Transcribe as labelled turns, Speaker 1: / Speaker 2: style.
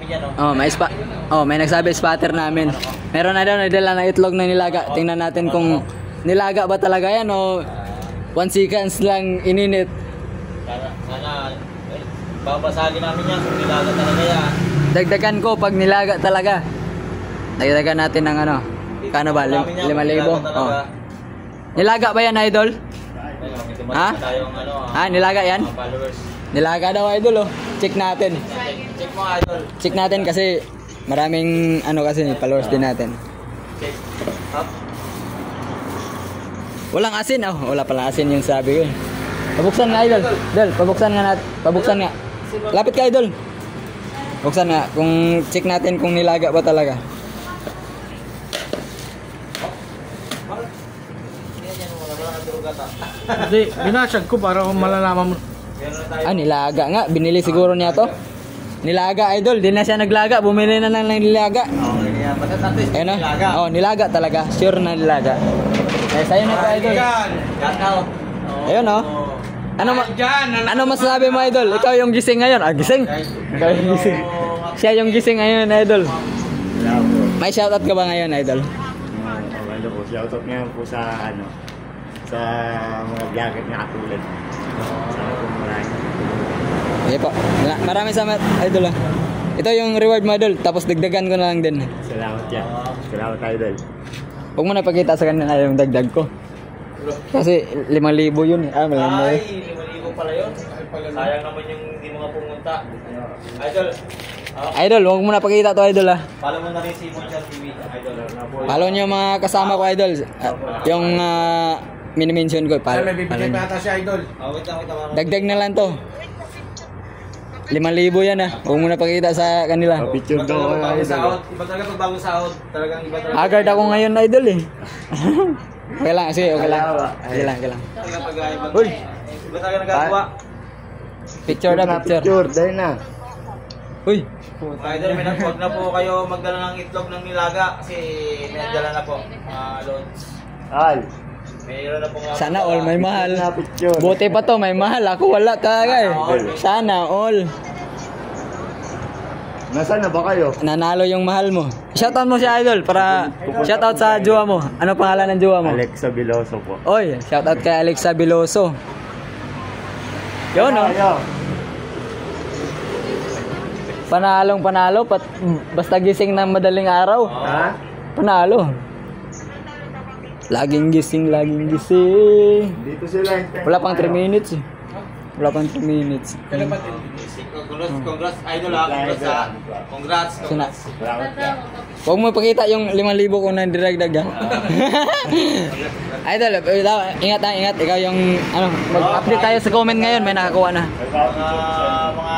Speaker 1: yan,
Speaker 2: may nagsabi spatter namin. Meron na daw nadala na itlog na nilaga. Tingnan natin kung nilaga ba talaga yan o 1 seconds lang ininit.
Speaker 1: Sana babasagin namin yan kung nilaga talaga yan.
Speaker 2: Dagdagan ko pag nilaga talaga. Dagdagan natin ng ano. Kano ba? 5,000? Oh. Nilaga ba yan, idol? Ha? Nilaga yan? Nilaga daw, idol, oh. Check natin.
Speaker 1: Check mo, idol.
Speaker 2: Check natin kasi maraming ano kasi followers din natin.
Speaker 1: Check. Up.
Speaker 2: Walang asin, oh. Wala pala asin yung sabi ko. Pabuksan nga, idol. Idol, pabuksan nga natin. Pabuksan nga. Lapit ka, idol. Buksan nga kung check natin kung nilaga ba talaga.
Speaker 3: Hindi, binasag ko para malalaman mo.
Speaker 2: Nilaga nga. Binili siguro niya to. Nilaga, idol. Di na siya naglaga. Bumili na lang ng nilaga. Ayun, oh. Nilaga talaga. Sure na nilaga. Sa'yo na to, idol. Ayun, oh. Ano masasabi mo, idol? Ikaw yung gising ngayon. Gising? Ikaw yung gising. Siya yung gising ngayon, idol. May shoutout ka ba ngayon, idol?
Speaker 4: Shoutout ngayon po sa sa mga vlogger na katulad.
Speaker 2: Okay po. Maraming salamat, idol. Ito yung reward mo, idol. Tapos dagdagan ko na lang din.
Speaker 4: Salamat yan. Salamat, idol.
Speaker 2: Huwag mo na pakita sa kanila yung dagdag ko. Kasi 5,000 yun.
Speaker 1: Ay, 5,000 pala yun. Sayang naman yung hindi mga pumunta. Idol.
Speaker 2: Idol, huwag mo na pakita to, idol.
Speaker 1: Follow mo na rin si Monchal TV, idol.
Speaker 2: Follow nyo mga kasama ko, idol. Yung mini-mention ko.
Speaker 3: May bibigyan pa ata si idol.
Speaker 1: Wait lang.
Speaker 2: Dagdag na lang to. 5,000 yan, huwag mo na pakita sa kanila.
Speaker 4: Picture daw ako, idol.
Speaker 1: Iba talaga pag bago sahod. Talagang iba talaga.
Speaker 2: Agad ako ngayon, idol, eh. Okay lang, sige, okay lang. Okay lang.
Speaker 1: Uy! Iba talaga nagagawa.
Speaker 2: Picture na, picture.
Speaker 4: Picture, dahil na.
Speaker 2: Uy!
Speaker 1: Idol, huwag na po kayo magdala ng itlog ng nilaga kasi may nagdala na po. Loads.
Speaker 4: Ay.
Speaker 1: Mayroon na po nga.
Speaker 2: Sana all may mahal.
Speaker 4: Picture.
Speaker 2: Buti pa to, may mahal. Ako wala talaga, eh. Sana all.
Speaker 4: Nasaan na ba kayo?
Speaker 2: Nanalo yung mahal mo. Shoutout mo si idol para shoutout sa jowa mo. Ano pangalan ng jowa mo?
Speaker 4: Alexa Biloso po.
Speaker 2: Oy, shoutout kay Alexa Biloso. Yun, no? Panalo. Basta gising ng madaling araw.
Speaker 4: Ha?
Speaker 2: Panalo. Laging gising.
Speaker 4: Dito sila.
Speaker 2: Wala pang 3 minutes, eh. Wala pang 3 minutes.
Speaker 1: Congrats, idol. Congrats.
Speaker 4: Salamat ka.
Speaker 2: Huwag mo pakita yung 5,000 kung nandiragdag, ha? Idol, ingat. Ikaw yung, mag-update tayo sa comment ngayon. May nakakuha na.
Speaker 1: Mga